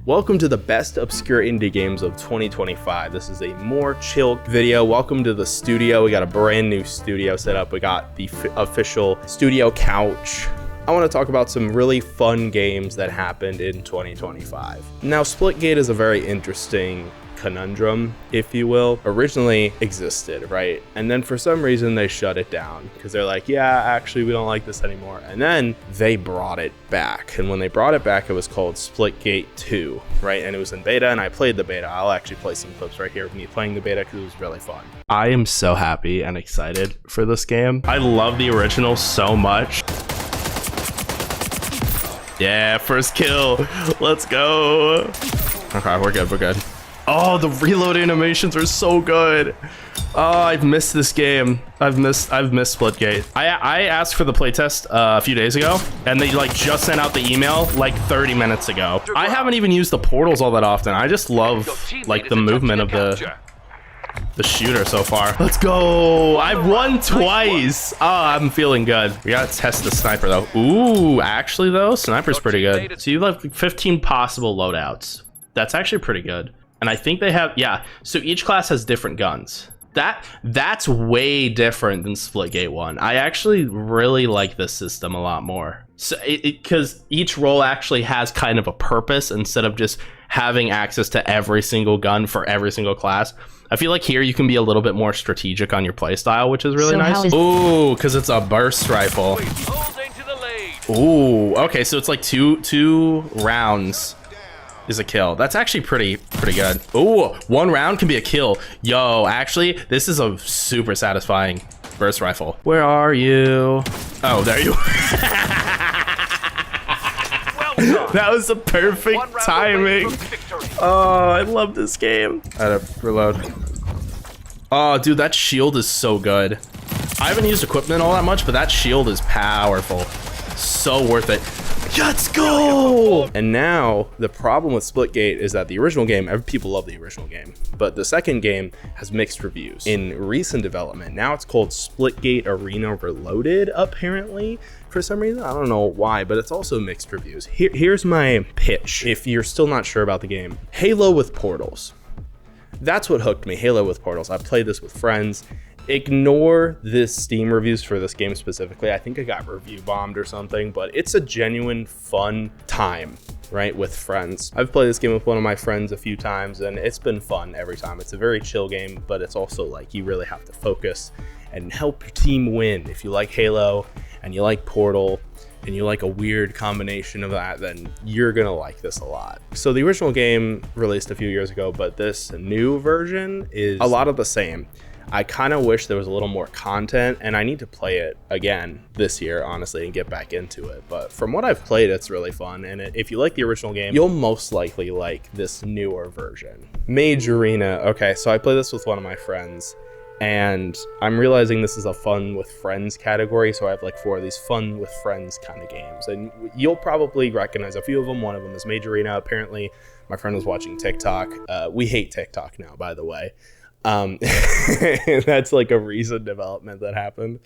Welcome to the best obscure indie games of 2025. This is a more chill video. Welcome to the studio. We got a brand new studio set up. We got the official studio couch. I want to talk about some really fun games that happened in 2025. Now, Splitgate is a very interesting conundrum, if you will. Originally existed, right? And then for some reason they shut it down because they're like, yeah, actually we don't like this anymore. And then they brought it back. And when they brought it back, it was called Splitgate 2, right? And it was in beta, and I played the beta. I'll actually play some clips right here of me playing the beta because it was really fun. I am so happy and excited for this game. I love the original so much. Yeah, first kill. Let's go. Okay, we're good. Oh, the reload animations are so good. Oh, I've missed this game. I've missed Splitgate. I asked for the playtest a few days ago, and they like just sent out the email like 30 minutes ago. I haven't even used the portals all that often. I just love like the movement of the shooter so far. Let's go. I've won twice. Oh, I'm feeling good. We gotta test the sniper though. Ooh, actually though, sniper's pretty good. So you have 15 possible loadouts. That's actually pretty good. And I think they have, yeah, so each class has different guns. That's way different than Splitgate 1. I actually really like this system a lot more. So because each role actually has kind of a purpose instead of just having access to every single gun for every single class. I feel like here you can be a little bit more strategic on your playstyle, which is really nice. Ooh, because it's a burst rifle. Ooh, okay, so it's like two rounds is a kill. That's actually pretty good. Ooh, one round can be a kill. Yo, actually, this is a super satisfying burst rifle. Where are you? Oh, there you That was the perfect timing. Oh, I love this game. I had to reload. Oh, dude, that shield is so good. I haven't used equipment all that much, but that shield is powerful. So worth it. Let's go! And now, the problem with Splitgate is that the original game, people love the original game, but the second game has mixed reviews. In recent development, now it's called Splitgate Arena Reloaded, apparently. For some reason, I don't know why, but it's also mixed reviews. Here's my pitch, if you're still not sure about the game. Halo with portals. That's what hooked me, Halo with portals. I played this with friends. Ignore this Steam reviews for this game specifically. I think I got review bombed or something, but it's a genuine fun time, right, with friends. I've played this game with one of my friends a few times, and it's been fun every time. It's a very chill game, but it's also like you really have to focus and help your team win. If you like Halo and you like Portal and you like a weird combination of that, then you're gonna like this a lot. So the original game released a few years ago, but this new version is a lot of the same. I kind of wish there was a little more content, and I need to play it again this year, honestly, and get back into it. But from what I've played, it's really fun. And if you like the original game, you'll most likely like this newer version. Mage Arena. Okay, so I played this with one of my friends, and I'm realizing this is a fun with friends category. So I have like 4 of these fun with friends kind of games, and you'll probably recognize a few of them. One of them is Mage Arena. Apparently, my friend was watching TikTok. We hate TikTok now, by the way. That's like a recent development that happened.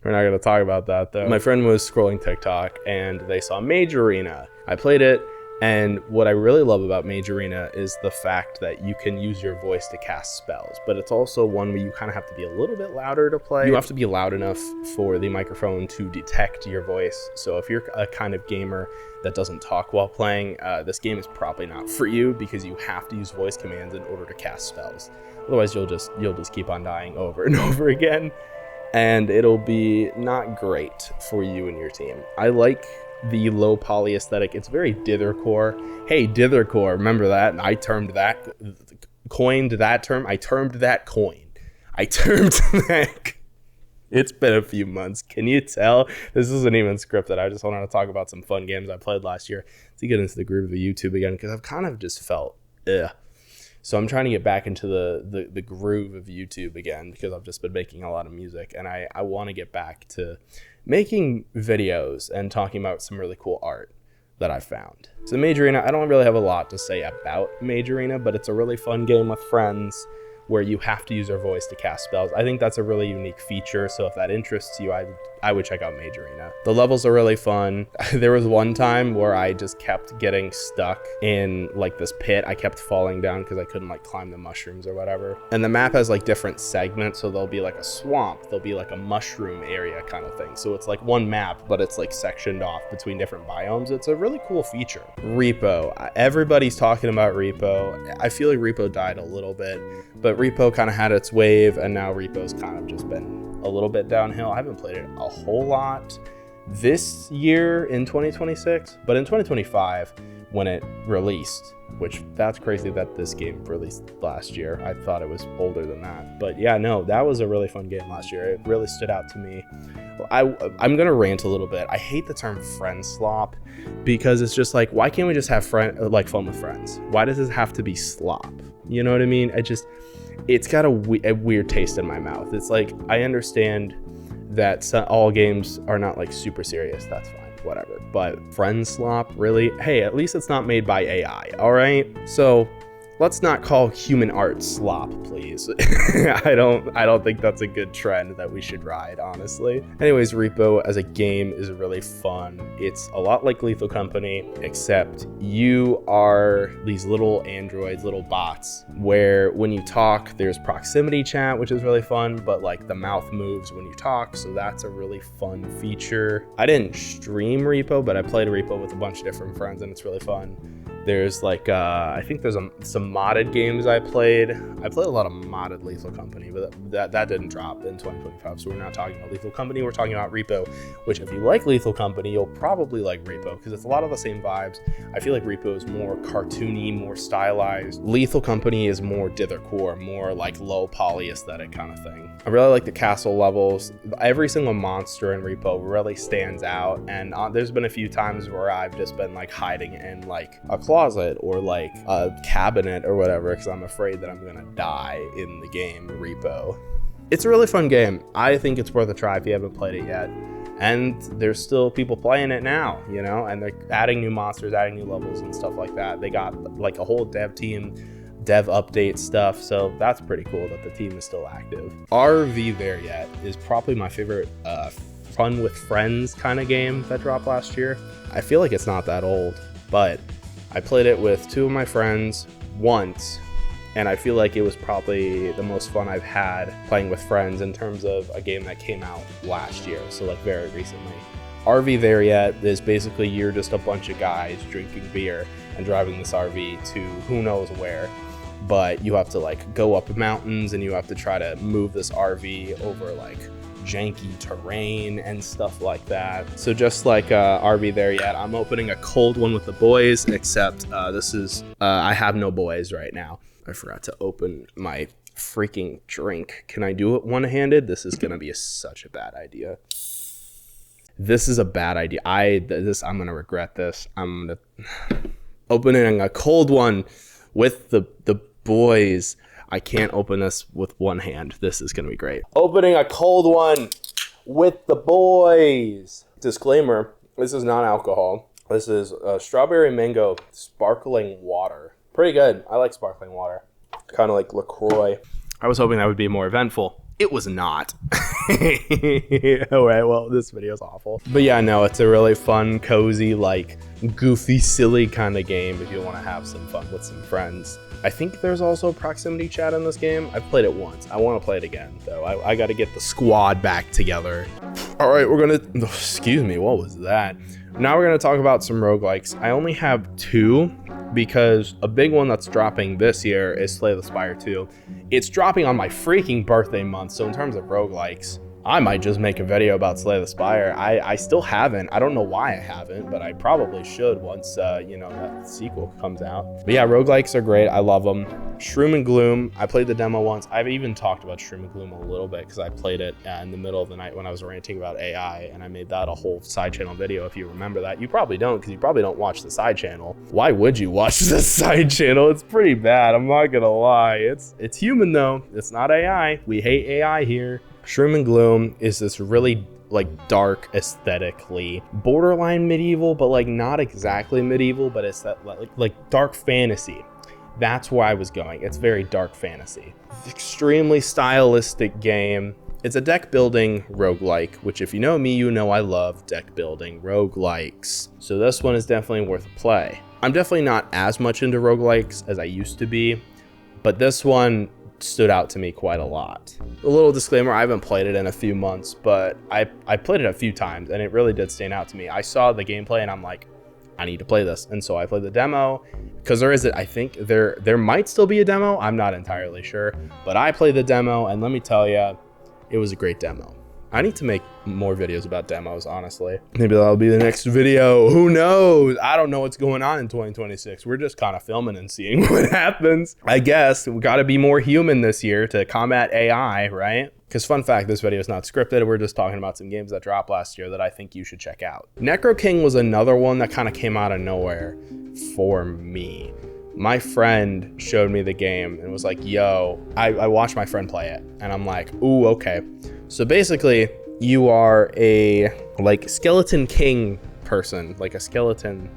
We're not going to talk about that though. My friend was scrolling TikTok and they saw Mage Arena. I played it, and what I really love about Mage Arena is the fact that you can use your voice to cast spells, but it's also one where you kind of have to be a little bit louder to play. You have to be loud enough for the microphone to detect your voice. So if you're a kind of gamer that doesn't talk while playing, this game is probably not for you because you have to use voice commands in order to cast spells. Otherwise, you'll just keep on dying over and over again, and it'll be not great for you and your team. I like the low poly aesthetic. It's very dithercore. Hey, dithercore, remember that? I coined that term. I termed that. It's been a few months. Can you tell? This isn't even scripted. I just wanted to talk about some fun games I played last year to get into the groove of YouTube again, because I've kind of just felt, ugh. So I'm trying to get back into the groove of YouTube again, because I've just been making a lot of music, and I want to get back to making videos and talking about some really cool art that I found. So Mage Arena, I don't really have a lot to say about Mage Arena, but it's a really fun game with friends where you have to use your voice to cast spells. I think that's a really unique feature, so if that interests you, I would I would check out Mage Arena. The levels are really fun. There was one time where I just kept getting stuck in like this pit. I kept falling down because I couldn't like climb the mushrooms or whatever. And the map has like different segments. So there'll be like a swamp, there'll be like a mushroom area kind of thing. So it's like one map, but it's like sectioned off between different biomes. It's a really cool feature. REPO, everybody's talking about REPO. I feel like REPO died a little bit, but REPO kind of had its wave, and now REPO's kind of just been a little bit downhill. I haven't played it a whole lot this year in 2026, but in 2025 when it released, which that's crazy that this game released last year. I thought it was older than that, but yeah, no, that was a really fun game last year. It really stood out to me. I'm gonna rant a little bit. I hate the term friend slop because it's just like, why can't we just have fun with friends? Why does this have to be slop? You know what I mean? It's got a weird taste in my mouth. It's like, I understand that all games are not like super serious. That's fine, whatever. But friend slop, really? Hey, at least it's not made by AI, all right? So let's not call human art slop, please. I don't think that's a good trend that we should ride, honestly. Anyways, REPO as a game is really fun. It's a lot like Lethal Company, except you are these little androids, little bots, where when you talk, there's proximity chat, which is really fun, but like the mouth moves when you talk, so that's a really fun feature. I didn't stream REPO, but I played REPO with a bunch of different friends, and it's really fun. There's like, I think there's some modded games I played. I played a lot of modded Lethal Company, but that didn't drop in 2025. So we're not talking about Lethal Company, we're talking about REPO, which if you like Lethal Company, you'll probably like REPO because it's a lot of the same vibes. I feel like REPO is more cartoony, more stylized. Lethal Company is more dithercore, more like low poly aesthetic kind of thing. I really like the castle levels. Every single monster in REPO really stands out, and there's been a few times where I've just been like hiding in like a closet or like a cabinet or whatever because I'm afraid that I'm gonna die in the game REPO. It's a really fun game. I think it's worth a try if you haven't played it yet. And there's still people playing it now, you know, and they're adding new monsters, adding new levels and stuff like that. They got like a whole dev team, dev update stuff, so that's pretty cool that the team is still active. RV There Yet is probably my favorite fun with friends kind of game that dropped last year. I feel like it's not that old, but I played it with two of my friends once, and I feel like it was probably the most fun I've had playing with friends in terms of a game that came out last year, so like very recently. RV There Yet is basically you're just a bunch of guys drinking beer and driving this RV to who knows where, but you have to like go up mountains and you have to try to move this RV over like janky terrain and stuff like that. So just like RV There Yet, I'm opening a cold one with the boys, except this is I have no boys right now. I forgot to open my freaking drink. Can I do it one-handed? This is gonna be such a bad idea. This is a bad idea. I'm gonna regret this. I'm gonna opening a cold one with the boys. I can't open this with one hand. This is gonna be great. Opening a cold one with the boys. Disclaimer, this is not alcohol. This is strawberry mango sparkling water. Pretty good. I like sparkling water. Kind of like LaCroix. I was hoping that would be more eventful. It was not. All right, well, this video is awful. But yeah, no, it's a really fun, cozy, like goofy, silly kind of game if you want to have some fun with some friends. I think there's also proximity chat in this game. I've played it once. I want to play it again, though. I got to get the squad back together. All right, we're going to... Excuse me, what was that? Now we're going to talk about some roguelikes. I only have two because a big one that's dropping this year is Slay the Spire 2. It's dropping on my freaking birthday month, so in terms of roguelikes, I might just make a video about Slay the Spire. I still haven't. I don't know why I haven't, but I probably should once, you know, that sequel comes out. But yeah, roguelikes are great. I love them. Shroom and Gloom, I played the demo once. I've even talked about Shroom and Gloom a little bit because I played it in the middle of the night when I was ranting about AI, and I made that a whole side channel video if you remember that. You probably don't because you probably don't watch the side channel. Why would you watch the side channel? It's pretty bad, I'm not gonna lie. It's human though, it's not AI. We hate AI here. Shroom and Gloom is this really like dark aesthetically, borderline medieval, but like not exactly medieval, but it's that like dark fantasy. That's where I was going. It's very dark fantasy. Extremely stylistic game. It's a deck building roguelike, which if you know me, you know I love deck building roguelikes. So this one is definitely worth a play. I'm definitely not as much into roguelikes as I used to be, but this one stood out to me quite a lot. A little disclaimer, I haven't played it in a few months, but I played it a few times and it really did stand out to me. I saw the gameplay and I'm like, I need to play this. And so I played the demo, because I think there might still be a demo. I'm not entirely sure, but I played the demo and let me tell you, it was a great demo. I need to make more videos about demos, honestly. Maybe that'll be the next video. Who knows? I don't know what's going on in 2026. We're just kind of filming and seeing what happens. I guess we got to be more human this year to combat AI, right? Because fun fact, this video is not scripted. We're just talking about some games that dropped last year that I think you should check out. Necroking was another one that kind of came out of nowhere for me. My friend showed me the game and was like, yo, I watched my friend play it and I'm like, ooh, okay. So basically you are a like skeleton king person, like a skeleton,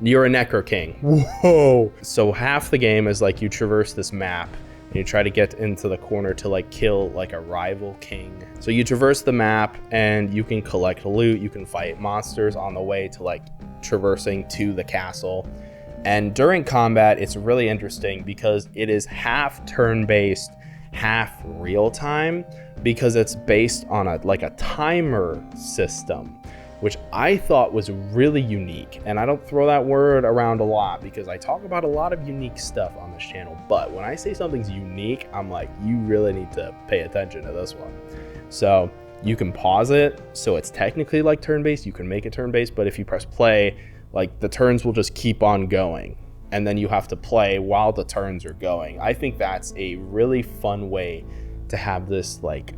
you're a Necroking. Whoa. So half the game is like you traverse this map and you try to get into the corner to like kill like a rival king. So you traverse the map and you can collect loot, you can fight monsters on the way to like traversing to the castle. And during combat, it's really interesting because it is half turn-based, half real-time, because it's based on a timer system, which I thought was really unique. And I don't throw that word around a lot because I talk about a lot of unique stuff on this channel. But when I say something's unique, I'm like, you really need to pay attention to this one. So you can pause it. So it's technically like turn-based. You can make it turn-based, but if you press play, like the turns will just keep on going. And then you have to play while the turns are going. I think that's a really fun way to have this like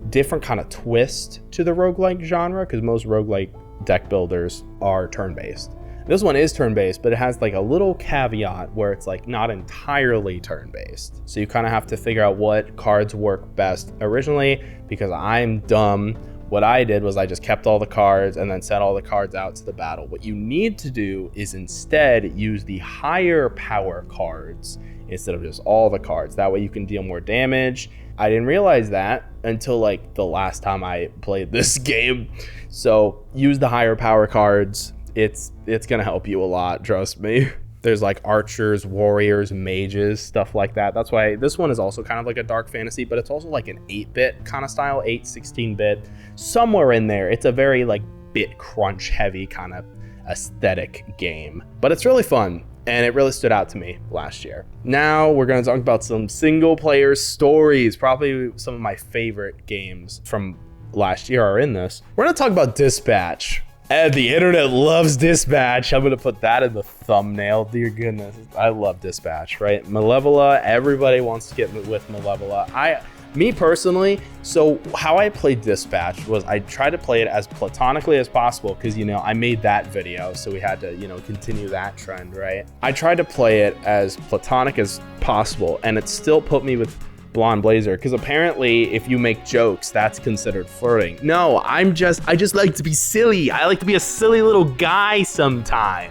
different kind of twist to the roguelike genre, because most roguelike deck builders are turn-based. This one is turn-based, but it has like a little caveat where it's like not entirely turn-based. So you kind of have to figure out what cards work best. Originally, because I'm dumb, what I did was I just kept all the cards and then set all the cards out to the battle. What you need to do is instead use the higher power cards instead of just all the cards. That way you can deal more damage. I didn't realize that until like the last time I played this game. So use the higher power cards. It's gonna help you a lot, trust me. There's like archers, warriors, mages, stuff like that. That's why this one is also kind of like a dark fantasy, but it's also like an 8-bit kind of style, 16-bit, somewhere in there. It's a very like bit crunch heavy kind of aesthetic game, but it's really fun. And it really stood out to me last year. Now we're gonna talk about some single player stories. Probably some of my favorite games from last year are in this. We're gonna talk about Dispatch. And the internet loves Dispatch. I'm gonna put that in the thumbnail. Dear goodness, I love Dispatch, right? Malevola, everybody wants to get with Malevola. Me personally, so how I played Dispatch was I tried to play it as platonically as possible because, you know, I made that video, so we had to, you know, continue that trend, right? I tried to play it as platonic as possible, and it still put me with Blonde Blazer, because apparently if you make jokes, that's considered flirting. No, I just like to be silly. I like to be a silly little guy sometime.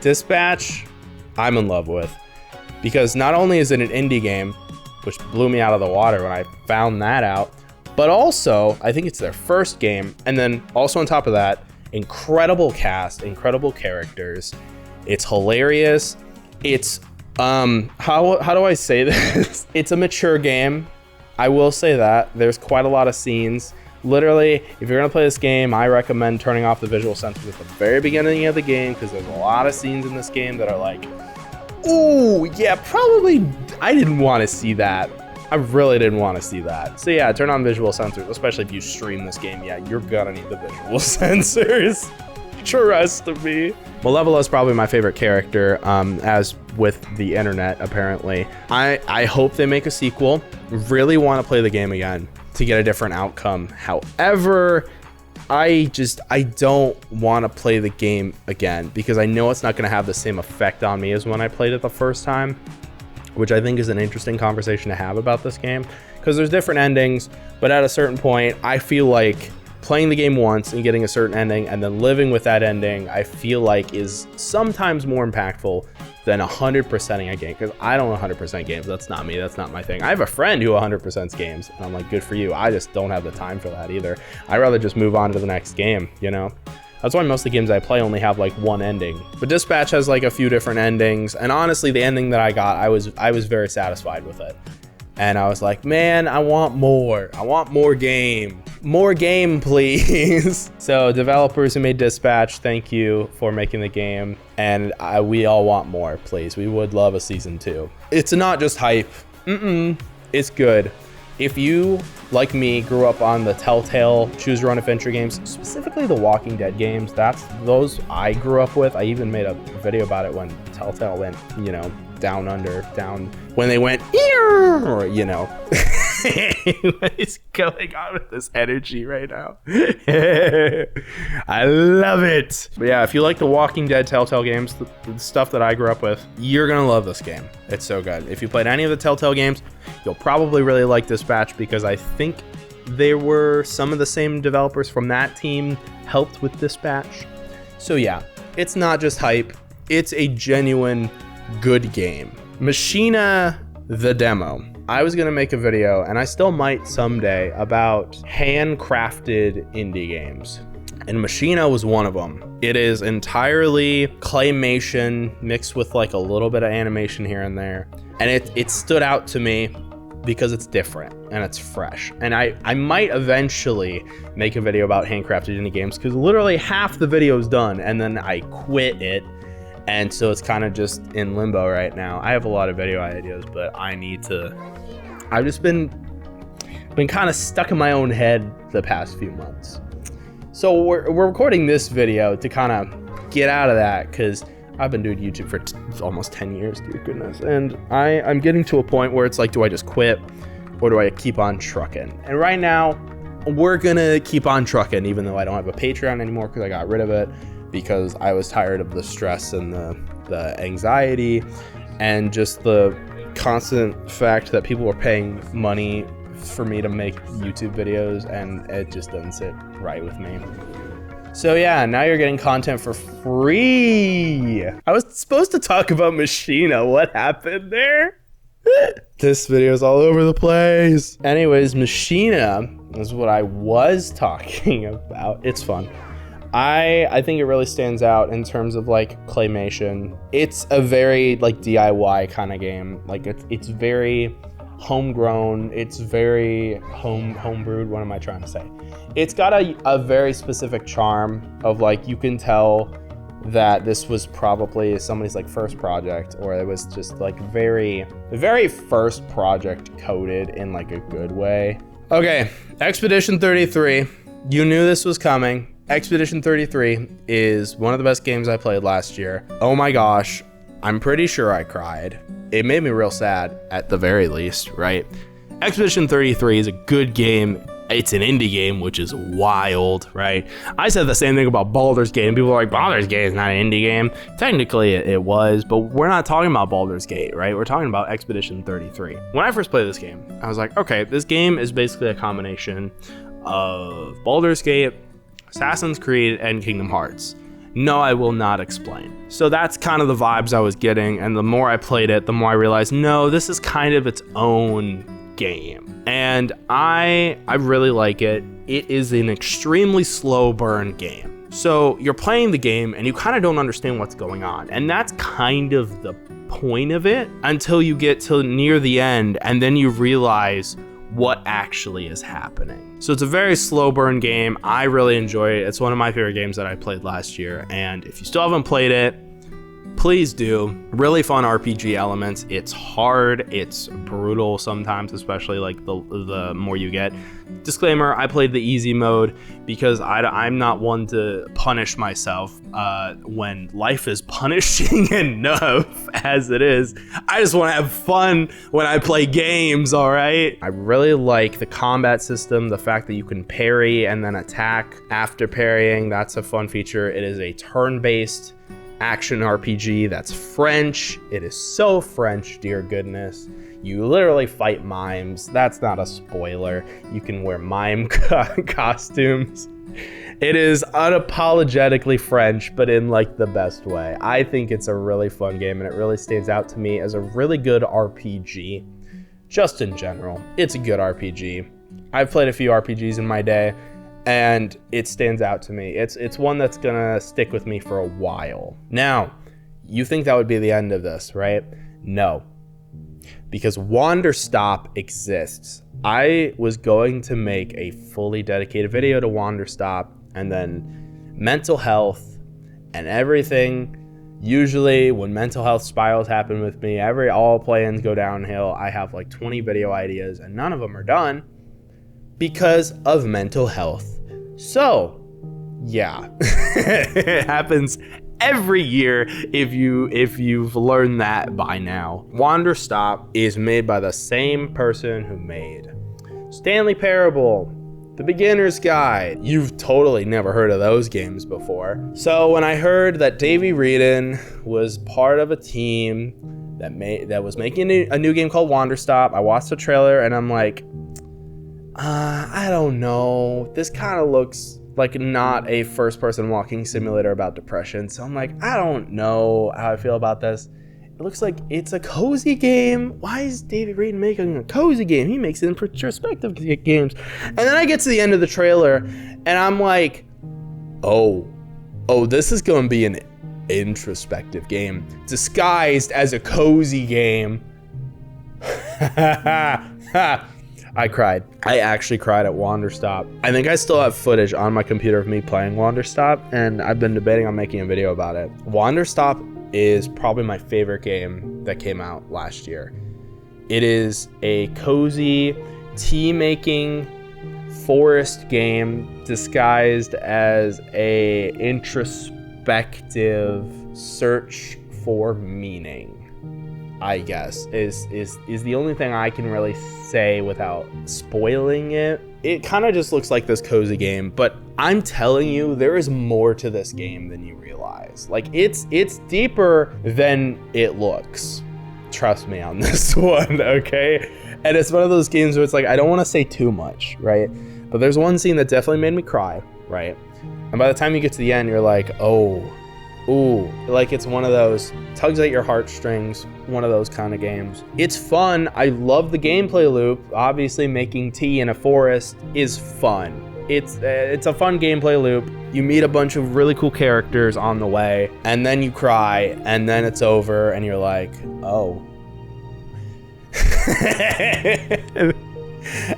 Dispatch, I'm in love with, because not only is it an indie game, which blew me out of the water when I found that out, but also I think it's their first game, and then also on top of that, incredible cast, incredible characters. It's hilarious. It's how do I say this? It's a mature game. I will say that. There's quite a lot of scenes. Literally, if you're gonna play this game, I recommend turning off the visual sensors at the very beginning of the game, because there's a lot of scenes in this game that are like, ooh, yeah, probably, I didn't want to see that. I really didn't want to see that. So yeah, turn on visual sensors, especially if you stream this game. Yeah, you're gonna need the visual sensors. Trust me. Malevola is probably my favorite character, as with the internet, apparently. I hope they make a sequel. Really want to play the game again to get a different outcome. However, I don't want to play the game again because I know it's not going to have the same effect on me as when I played it the first time, which I think is an interesting conversation to have about this game, because there's different endings, but at a certain point, I feel like playing the game once and getting a certain ending and then living with that ending, I feel like is sometimes more impactful than 100%ing a game, because I don't 100% games. That's not me. That's not my thing. I have a friend who 100% games, and I'm like, good for you. I just don't have the time for that either. I'd rather just move on to the next game, you know? That's why most of the games I play only have like one ending. But Dispatch has like a few different endings, and honestly, the ending that I got, I was very satisfied with it. And I was like, man, I want more. I want more game. More game, please. So developers who made Dispatch, thank you for making the game. And we all want more, please. We would love a season 2. It's not just hype. It's good. If you, like me, grew up on the Telltale choose your own adventure games, specifically the Walking Dead games, those I grew up with. I even made a video about it when Telltale went, you know, down when they went, you know. What is going on with this energy right now? I love it. But yeah, if you like the Walking Dead Telltale games, the stuff that I grew up with, you're gonna love this game. It's so good. If you played any of the Telltale games, you'll probably really like Dispatch, because I think there were some of the same developers from that team helped with Dispatch. So yeah, it's not just hype. It's a genuine good game. Mashina, the demo. I was gonna make a video, and I still might someday, about handcrafted indie games. And Mashina was one of them. It is entirely claymation mixed with like a little bit of animation here and there. And it stood out to me because it's different and it's fresh. And I might eventually make a video about handcrafted indie games, because literally half the video is done and then I quit it. And so it's kind of just in limbo right now. I have a lot of video ideas, but I've just been kind of stuck in my own head the past few months. So we're recording this video to kind of get out of that, because I've been doing YouTube for almost 10 years, dear goodness. And I'm getting to a point where it's like, do I just quit or do I keep on trucking? And right now, we're gonna keep on trucking, even though I don't have a Patreon anymore because I got rid of it, because I was tired of the stress and the anxiety and just the constant fact that people were paying money for me to make YouTube videos, and it just doesn't sit right with me. So yeah, now you're getting content for free. I was supposed to talk about Mashina. What happened there? This video is all over the place. Anyways, Mashina is what I was talking about. It's fun. I think it really stands out in terms of like claymation. It's a very like DIY kind of game. Like it's very homegrown. It's very homebrewed. What am I trying to say? It's got a very specific charm of like, you can tell that this was probably somebody's like first project, or it was just like very first project coded in like a good way. Okay, Expedition 33. You knew this was coming. Expedition 33 is one of the best games I played last year. Oh my gosh, I'm pretty sure I cried. It made me real sad at the very least, right? Expedition 33 is a good game. It's an indie game, which is wild, right? I said the same thing about Baldur's Gate, and people are like, Baldur's Gate is not an indie game. Technically, it was, but we're not talking about Baldur's Gate, right? We're talking about Expedition 33. When I first played this game, I was like, okay, this game is basically a combination of Baldur's Gate, Assassin's Creed, and Kingdom Hearts. No, I will not explain. So that's kind of the vibes I was getting, and the more I played it, the more I realized, no, this is kind of its own game. And I really like it. It is an extremely slow burn game. So you're playing the game and you kind of don't understand what's going on. And that's kind of the point of it until you get to near the end, and then you realize what actually is happening. So it's a very slow burn game. I really enjoy it. It's one of my favorite games that I played last year. And if you still haven't played it, please do. Really fun RPG elements. It's hard. It's brutal sometimes, especially like the more you get. Disclaimer, I played the easy mode because I'm not one to punish myself when life is punishing enough as it is. I just want to have fun when I play games, all right? I really like the combat system, the fact that you can parry and then attack after parrying. That's a fun feature. It is a turn-based action RPG that's French. It is so French, dear goodness. You literally fight mimes. That's not a spoiler. You can wear mime costumes. It is unapologetically French, but in like the best way. I think it's a really fun game, and it really stands out to me as a really good RPG. Just in general, it's a good RPG. I've played a few RPGs in my day, and it stands out to me. It's one that's gonna stick with me for a while. Now, you think that would be the end of this, right? No, because Wanderstop exists. I was going to make a fully dedicated video to Wanderstop, and then mental health and everything. Usually when mental health spirals happen with me, all plans go downhill. I have like 20 video ideas and none of them are done because of mental health. So yeah, it happens every year if you've learned that by now. Wanderstop is made by the same person who made Stanley Parable, The Beginner's Guide. You've totally never heard of those games before. So when I heard that Davey Wreden was part of a team that was making a new game called Wanderstop, I watched the trailer and I'm like, I don't know. This kind of looks like not a first-person walking simulator about depression. So I'm like, I don't know how I feel about this. It looks like it's a cozy game. Why is David Wreden making a cozy game? He makes introspective games. And then I get to the end of the trailer and I'm like, oh, this is going to be an introspective game disguised as a cozy game. I cried. I actually cried at Wanderstop. I think I still have footage on my computer of me playing Wanderstop, and I've been debating on making a video about it. Wanderstop is probably my favorite game that came out last year. It is a cozy tea-making forest game disguised as a introspective search for meaning, I guess, is the only thing I can really say without spoiling it. It kind of just looks like this cozy game, but I'm telling you, there is more to this game than you realize. Like, it's deeper than it looks. Trust me on this one, okay? And it's one of those games where it's like, I don't want to say too much, right? But there's one scene that definitely made me cry, right? And by the time you get to the end, you're like, oh, ooh, like it's one of those tugs at your heartstrings, one of those kind of games. It's fun. I love the gameplay loop. Obviously, making tea in a forest is fun. It's a fun gameplay loop. You meet a bunch of really cool characters on the way, and then you cry, and then it's over, and you're like, oh.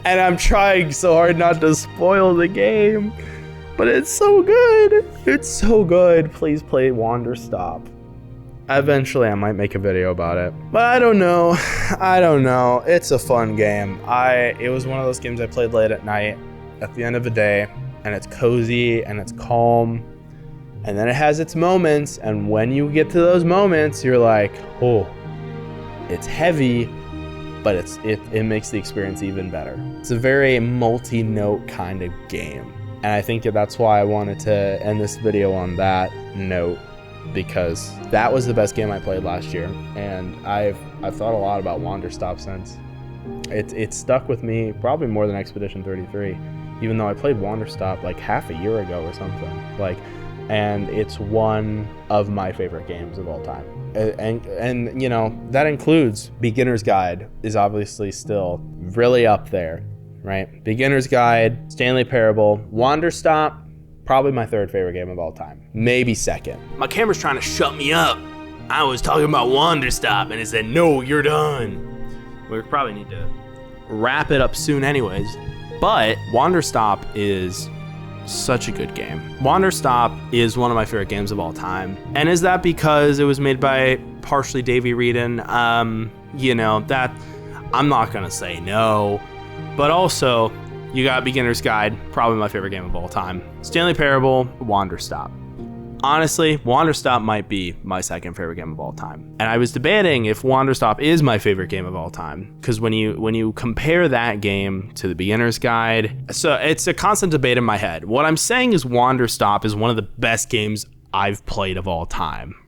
And I'm trying so hard not to spoil the game, but it's so good. It's so good. Please play Wanderstop. Eventually, I might make a video about it, but I don't know. It's a fun game. It was one of those games I played late at night, at the end of the day, and it's cozy and it's calm, and then it has its moments, and when you get to those moments, you're like, oh, it's heavy, but it makes the experience even better. It's a very multi-note kind of game, and I think that's why I wanted to end this video on that note, because that was the best game I played last year, and I've thought a lot about Wanderstop since. It stuck with me probably more than Expedition 33, even though I played Wanderstop like half a year ago or something. And it's one of my favorite games of all time. And you know, that includes Beginner's Guide is obviously still really up there, right? Beginner's Guide, Stanley Parable, Wanderstop, probably my third favorite game of all time. Maybe second. My camera's trying to shut me up. I was talking about Wanderstop and it said, no, you're done. We probably need to wrap it up soon anyways. But Wanderstop is such a good game. Wanderstop is one of my favorite games of all time. And is that because it was made by partially Davey Wreden? You know, that I'm not gonna say no. But also, you got Beginner's Guide, probably my favorite game of all time. Stanley Parable, Wanderstop. Honestly, Wanderstop might be my second favorite game of all time. And I was debating if Wanderstop is my favorite game of all time, because when you compare that game to the Beginner's Guide, so it's a constant debate in my head. What I'm saying is Wanderstop is one of the best games I've played of all time.